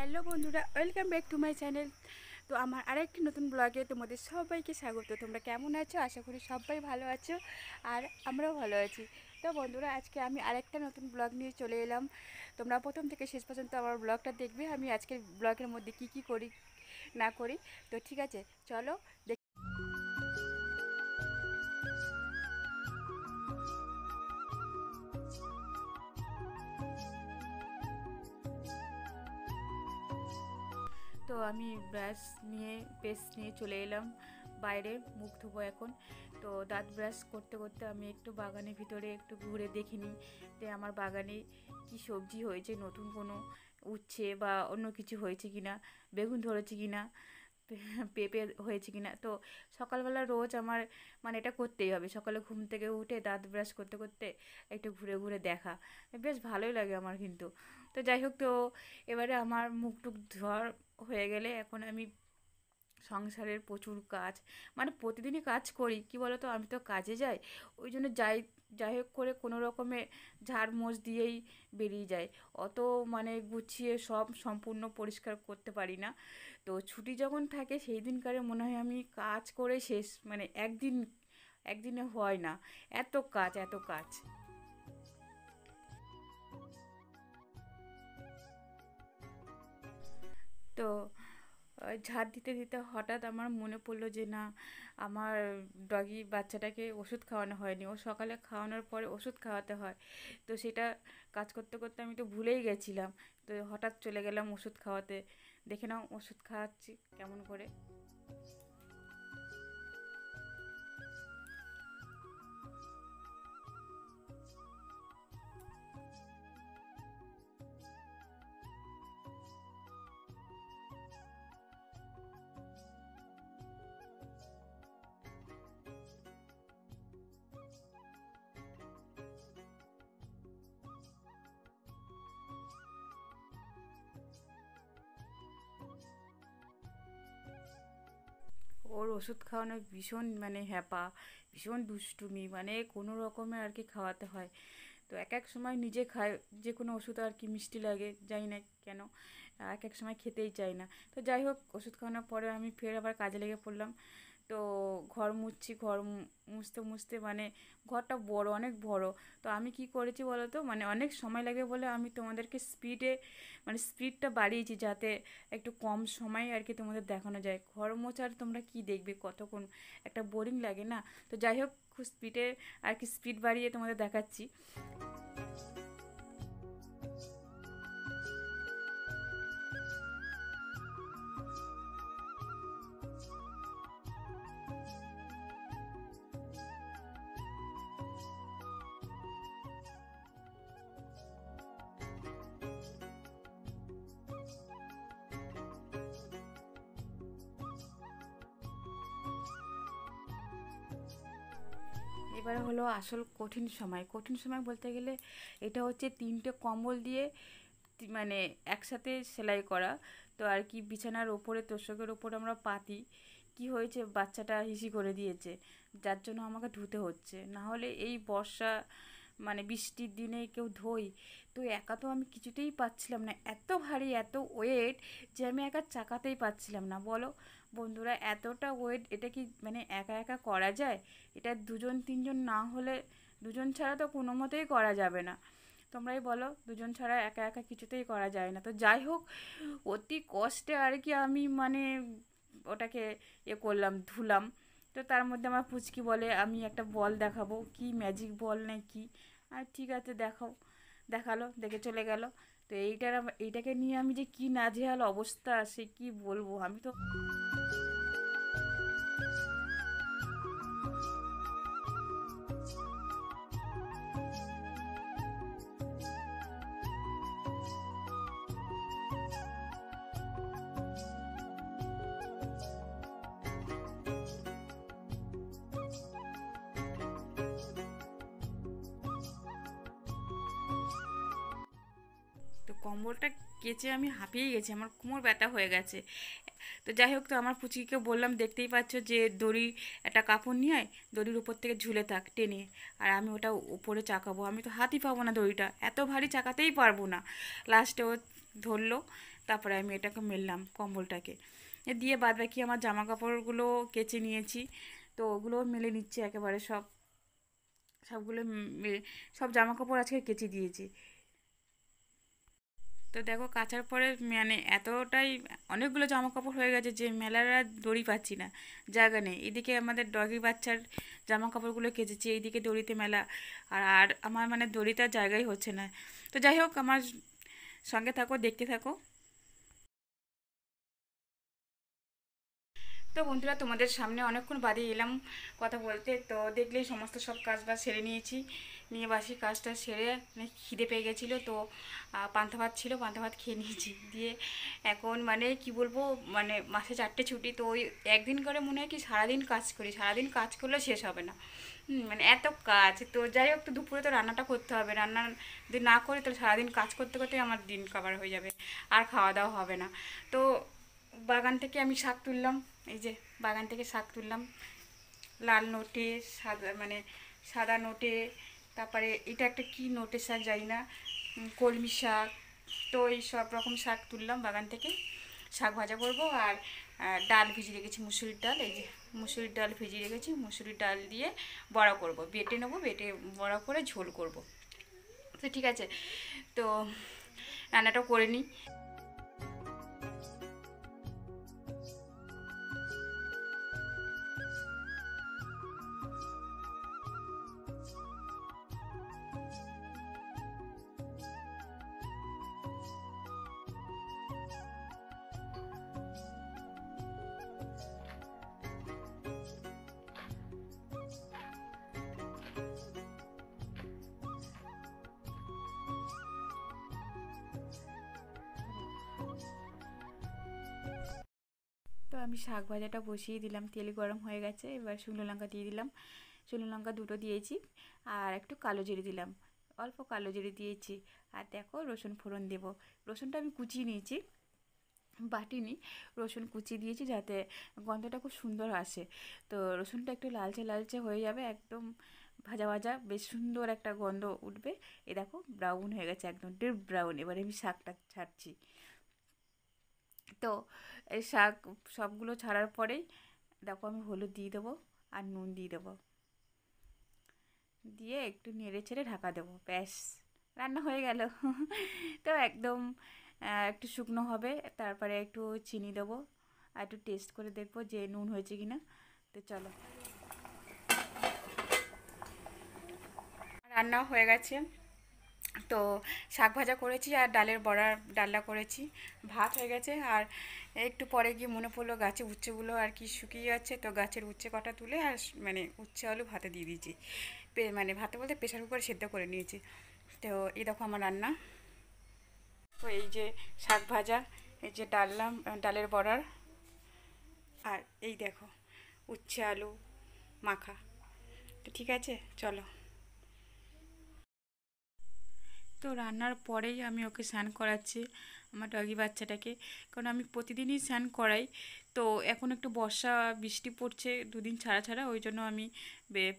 Hello বন্ধুরা, welcome back to my channel. তো আমার আরেকটি নতুন ব্লগে তোমাদের সবাইকে স্বাগত। তোমরা কেমন আছো? আশা করি সবাই ভালো আছো, আর আমরাও ভালো আছি। তো বন্ধুরা, আজকে আমি আরেকটা নতুন ব্লগ নিয়ে চলে এলাম। তোমরা প্রথম থেকে শেষ পর্যন্ত আমার ব্লগটা দেখবে, আমি আজকের ব্লগের মধ্যে কি করি না করি। তো ঠিক আছে, চলো। তো আমি ব্রাশ নিয়ে পেস্ট নিয়ে চলে এলাম বাইরে, মুখ ধোবো এখন। তো দাঁত ব্রাশ করতে করতে আমি একটু বাগানের ভিতরে একটু ঘুরে দেখিনি যে আমার বাগানে কি সবজি হয়েছে, নতুন কোনো উচ্ছে বা অন্য কিছু হয়েছে কিনা, বেগুন ধরেছে কিনা, পেঁপে হয়েছে কিনা। তো সকালবেলা রোজ আমার মানে এটা করতেই হবে, সকালে ঘুম থেকে উঠে দাঁত ব্রাশ করতে করতে একটু ঘুরে ঘুরে দেখা, বেশ ভালোই লাগে আমার কিন্তু। তো যাই হোক, তো এবারে আমার মুখ টুক ধোয়ার হয়ে গেলে এখন আমি সংসারের প্রচুর কাজ, মানে প্রতিদিনই কাজ করি, কি বলো তো, আমি তো কাজে যাই, ওই জন্য যাই যাই হোক করে কোনো রকমে ঝাড় মোছ দিয়েই বেরিয়ে যায়। অত মানে গুছিয়ে সব সম্পূর্ণ পরিষ্কার করতে পারি না। তো ছুটি যখন থাকে সেই দিনকারে মনে হয় আমি কাজ করে শেষ, মানে একদিনে হয় না, এত কাজ এত কাজ। তো ঝাড় দিতে দিতে হঠাৎ আমার মনে পড়লো যে না, আমার ডগি বাচ্চাটাকে ওষুধ খাওয়ানো হয়নি, ও সকালে খাওয়ানোর পরে ওষুধ খাওয়াতে হয়। তো সেটা কাজ করতে করতে আমি তো ভুলেই গেছিলাম। তো হঠাৎ চলে গেলাম ওষুধ খাওয়াতে। দেখে নাও ওষুধ খাওয়াচ্ছি কেমন করে। ওর ওষুধ খাওয়ানো ভীষণ মানে হ্যাপা, ভীষণ দুষ্টুমি, মানে কোনো রকমে আর কি খাওয়াতে হয়। তো এক এক সময় নিজে খায়, যে কোনো ওষুধ আর কি মিষ্টি লাগে, জানি না কেন, এক এক সময় খেতেই চাই না। তো যাই হোক, ওষুধ খাওয়ানোর পরে আমি ফের আবার কাজে লেগে পড়লাম। তো ঘর মুছছি, মুছতে মুছতে মানে ঘরটা বড়, অনেক বড়। তো আমি কি করেছি বলো তো, মানে অনেক সময় লাগে বলে আমি তোমাদেরকে মানে স্পিডটা বাড়িয়েছি, যাতে একটু কম সময়ে আর কি তোমাদের দেখানো যায়। ঘর মোছার তোমরা কি দেখবে, কতক্ষণ, একটা বোরিং লাগে না। তো যাই হোক, খুব স্পিডে আর কি স্পিড বাড়িয়ে তোমাদের দেখাচ্ছি। এবারে হলো আসল কঠিন সময়। কঠিন সময় বলতে গেলে এটা হচ্ছে 3টে কম্বল দিয়ে মানে একসাথে সেলাই করা। তো আর কি বিছানার ওপরে, তোষকের ওপরে আমরা পাতি। কি হয়েছে, বাচ্চাটা হিসি করে দিয়েছে, যার জন্য আমাকে ধুতে হচ্ছে। না হলে এই বর্ষা মানে বৃষ্টির দিনে কেউ ধোই, তো একা তো আমি কিছুতেই পাচ্ছিলাম না, এত ভারী এত ওয়েট যে আমি একা চাকাতেই পাচ্ছিলাম না। বলো বন্ধুরা, এতটা ওয়েট এটা কি মানে একা একা করা যায়? এটা দুজন তিনজন না হলে, দুজন ছাড়া তো কোনো মতেই করা যাবে না। তোমরাই বলো, দুজন ছাড়া একা একা কিছুতেই করা যায় না। তো যাই হোক, অতি কষ্টে আর কি আমি মানে ওটাকে করলাম, ধুলাম। তো তার মধ্যে আমার পুচকি বলে আমি একটা বল দেখাবো, কি ম্যাজিক বল না কি। আর ঠিক আছে দেখাও, দেখালো, দেখে চলে গেল। তো এইটাকে নিয়ে আমি যে কি নাজেহাল অবস্থা, সে কি বলবো আমি তো। তো কম্বলটা কেচে আমি হাঁপিয়ে গেছি, আমার কোমর ব্যথা হয়ে গেছে। তো যাই হোক, তো আমার পুচিকে বললাম, দেখতেই পাচ্ছ যে দড়ি, একটা কাপড় নিয়ে আয়, দড়ির উপর থেকে ঝুলে থাক টেনে, আর আমি ওটা উপরে চাকাবো। আমি তো হাতই পাবো না, দড়িটা এত ভারী চাকাতেই পারবো না। লাস্টে ও ধরলো, তারপরে আমি এটাকে মেললাম কম্বলটাকে, দিয়ে বাদ বাকি আমার জামা কাপড়গুলো কেচে নিয়েছি। তো ওগুলো মেলে নিচ্ছে একেবারে সবগুলো সব জামা কাপড় আজকে কেচে দিয়েছি। তো দেখো কাচার পরে মানে এতটাই অনেকগুলো জামা কাপড় হয়ে গেছে যে মেলার আর দড়ি পাচ্ছি না, জায়গা নেই। এদিকে আমাদের ডগি বাচ্চার জামা কাপড়গুলো কেচেছি, এইদিকে দড়িতে মেলা, আর আর আমার মানে দড়িটার জায়গাই হচ্ছে না। তো যাই হোক, আমার সঙ্গে থাকো, দেখতে থাকো। তো বন্ধুরা, তোমাদের সামনে অনেকক্ষণ বাদে এলাম কথা বলতে। তো দেখলেই সমস্ত সব কাজ বাজ সেরে নিয়েছি, নিয়ে বাসি কাজটা সেরে মানে খিদে পেয়ে গেছিলো। তো পান্তা ভাত ছিল, পান্তা ভাত খেয়ে নিয়েছি। দিয়ে এখন মানে কি বলবো, মানে মাসে 4টে ছুটি, তো ওই একদিন করে মনে হয় কি সারাদিন কাজ করি, সারাদিন কাজ করলে শেষ হবে না। মানে এত কাজ। তো যাই হোক, তো দুপুরে তো রান্নাটা করতে হবে, রান্না যদি না করি তাহলে সারাদিন কাজ করতে করতে আমার দিন কভার হয়ে যাবে, আর খাওয়া দাওয়া হবে না। তো বাগান থেকে আমি শাক তুললাম, এই যে বাগান থেকে শাক তুললাম, লাল নোটে, সাদা মানে সাদা নোটে, তারপরে এটা একটা কি নোটের শাক জানি না, কলমি শাক। তো এই সব রকম শাক তুললাম বাগান থেকে, শাক ভাজা করবো। আর ডাল ভিজিয়ে রেখেছি, মুসুরির ডাল, এই যে মুসুরির ডাল ভিজিয়ে রেখেছি, মুসুরির ডাল দিয়ে বড়া করব, বেটে নেবো, বেটে বড়া করে ঝোল করব। তো ঠিক আছে, তো রান্নাটাও করে নিই। তো আমি শাক ভাজাটা বসিয়ে দিলাম, তেল গরম হয়ে গেছে, এবার শুকনো লঙ্কা দিয়ে দিলাম, শুকনো লঙ্কা দুটো দিয়েছি, আর একটু কালো জিরে দিলাম, অল্প কালো জিরে দিয়েছি। আর দেখো রসুন ফোড়ন দেব, রসুনটা আমি কুচিয়ে নিয়েছি, বাটিনি, রসুন কুচি দিয়েছি যাতে গন্ধটা খুব সুন্দর আসে। তো রসুনটা একটু লালচে লালচে হয়ে যাবে, একদম ভাজা ভাজা, বেশ সুন্দর একটা গন্ধ উঠবে। এই দেখো ব্রাউন হয়ে গেছে, একদম ডিপ ব্রাউন। এবারে আমি শাকটা ছাড়ছি। তো এই শাক সবগুলো ছাড়ার পরেই দেখো আমি হলুদ দিয়ে দেবো, আর নুন দিয়ে দেবো, দিয়ে একটু নেড়ে ছেড়ে ঢাকা দেবো, ব্যাস রান্না হয়ে গেল। তো একদম একটু শুকনো হবে, তারপরে একটু চিনি দেবো, আর একটু টেস্ট করে দেখবো যে নুন হয়েছে কি না। তো চলো, রান্না হয়ে গেছে। তো শাক ভাজা করেছি আর ডালের বড়া, ডালনা করেছি, ভাত হয়ে গেছে। আর একটু পরে গিয়ে মনে পড়লো গাছে উচ্ছেগুলো আর কি শুকিয়ে যাচ্ছে, তো গাছের উচ্ছে কটা তুলে আর মানে উচ্ছে আলু ভাতে দিয়ে দিয়েছি, মানে ভাতে বলতে প্রেশার কুকারে সেদ্ধ করে নিয়েছি। তো এই দেখো আমার রান্না। তো এই যে শাক ভাজা, এই যে ডালনা, ডালের বড়ার, আর এই দেখো উচ্ছে আলু মাখা। তো ঠিক আছে, চলো। তো রান্নার পরেই আমি ওকে স্নান করাচ্ছি, আমার ডগি বাচ্চাটাকে, কারণ আমি প্রতিদিনই স্নান করাই। তো এখন একটু বর্ষা বৃষ্টি পড়ছে দুদিন ছাড়া ছাড়া, ওই জন্য আমি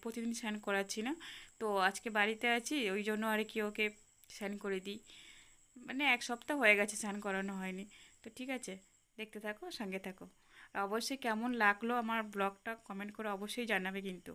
প্রতিদিন স্নান করাচ্ছি না। তো আজকে বাড়িতে আছি, ওই জন্য আর কি ওকে স্নান করে দিই। মানে 1 সপ্তাহ হয়ে গেছে স্নান করানো হয়নি। তো ঠিক আছে, দেখতে থাকো, সঙ্গে থাকো। আর অবশ্যই কেমন লাগলো আমার ব্লগটা কমেন্ট করে অবশ্যই জানাবে কিন্তু।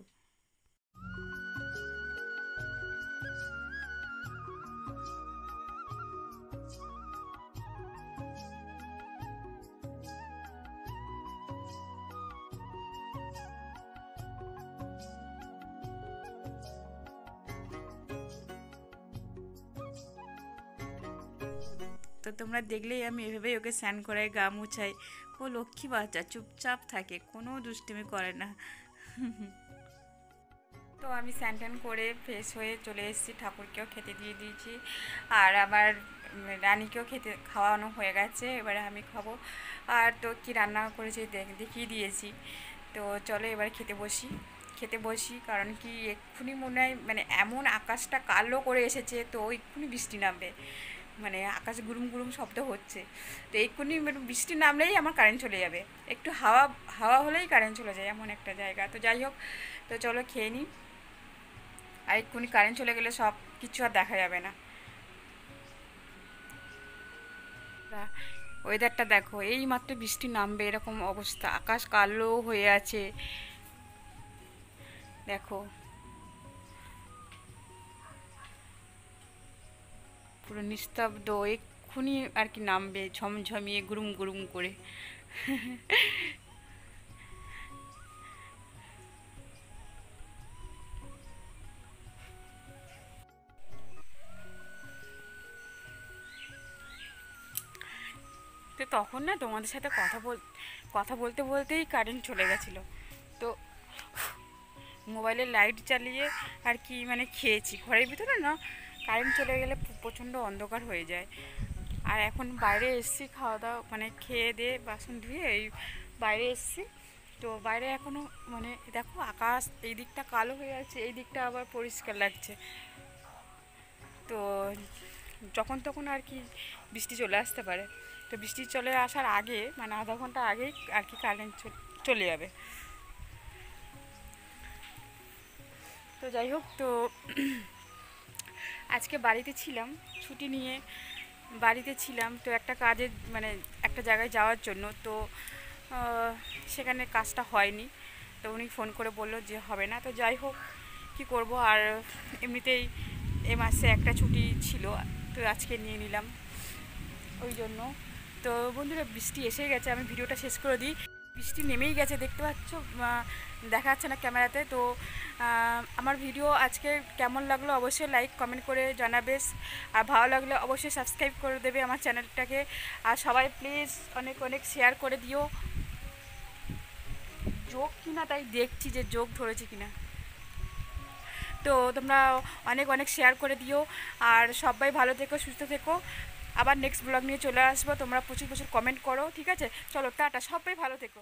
তো তোমরা দেখলেই আমি এভাবেই ওকে স্নান করাই, গা মুছাই। ও লক্ষ্মী বাচ্চা, চুপচাপ থাকে, কোনো দুষ্টুমি করে না। তো আমি স্নান টান করে ফ্রেশ হয়ে চলে এসেছি, ঠাকুরকেও খেতে দিয়ে দিয়েছি, আর আবার রানীকেও খাওয়ানো হয়ে গেছে, এবারে আমি খাবো। আর তো কি রান্না করেছি দেখিয়ে দিয়েছি। তো চলো এবার খেতে বসি, কারণ কি এক্ষুনি মনে হয় মানে এমন আকাশটা কালো করে এসেছে, তো এক্ষুনি বৃষ্টি নামবে, মানে আকাশে গুরুম গুরুম শব্দ হচ্ছে। তো এক্ষুনি মানে বৃষ্টি নামলেই আমার কারেন্ট চলে যাবে, একটু হাওয়া হাওয়া হলেই কারেন্ট চলে যায়, এমন একটা জায়গা। তো যাই হোক, তো চলো খেয়ে নিই, আর এক্ষুনি কারেন্ট চলে গেলে সব কিছু আর দেখা যাবে না। ওয়েদারটা দেখো, এই মাত্র বৃষ্টি নামবে এরকম অবস্থা, আকাশ কালো হয়ে আছে দেখো, পুরো নিস্তব্ধ, এক্ষুনি আর কি নামবে ঝমঝমিয়ে গুরুম গুরুম করে। তো তখন না তোমাদের সাথে কথা বলতে বলতেই কারেন্ট চলে গেছিলো। তো মোবাইলের লাইট চালিয়ে আর কি মানে খেয়েছি, ঘরের ভিতরে না কারেন্ট চলে গেলে প্রচণ্ড অন্ধকার হয়ে যায়। আর এখন বাইরে এসছি, খাওয়া দাওয়া মানে খেয়ে দিয়ে বাসন ধুয়ে এই বাইরে এসছি। তো বাইরে এখনও মানে দেখো আকাশ এই দিকটা কালো হয়ে আছে, এই দিকটা আবার পরিষ্কার লাগছে। তো যখন তখন আর কি বৃষ্টি চলে আসতে পারে। তো বৃষ্টি চলে আসার আগে মানে আধা ঘন্টা আগেই আর কি কারেন্ট চলে যাবে। তো যাই হোক, তো আজকে বাড়িতে ছিলাম, ছুটি নিয়ে বাড়িতে ছিলাম। তো একটা কাজে মানে একটা জায়গায় যাওয়ার জন্য, তো সেখানে কাজটা হয়নি। তো উনি ফোন করে বললো যে হবে না। তো যাই হোক, কী করব, আর এমনিতেই এ মাসে একটা ছুটি ছিল, তো আজকে নিয়ে নিলাম ওই জন্য। তো বন্ধুরা বৃষ্টি এসে গেছে, আমি ভিডিওটা শেষ করে দিই। বৃষ্টি নেমেই গেছে, দেখতে পাচ্ছ, দেখা যাচ্ছে না ক্যামেরাতে। তো আমার ভিডিও আজকে কেমন লাগলো অবশ্যই লাইক কমেন্ট করে জানাবে, আর ভালো লাগলে অবশ্যই সাবস্ক্রাইব করে দেবে আমার চ্যানেলটাকে। আর সবাই প্লিজ অনেক অনেক শেয়ার করে দিও। যোগ কিনা তাই দেখছি যে যোগ ধরেছে কিনা। তো তোমরা অনেক অনেক শেয়ার করে দিও, আর সবাই ভালো থেকো, সুস্থ থেকো। আবার নেক্সট ব্লগ নিয়ে চলে আসবো, তোমরা প্রচুর প্রচুর কমেন্ট করো, ঠিক আছে? চলো টাটা, সবাই ভালো থেকো।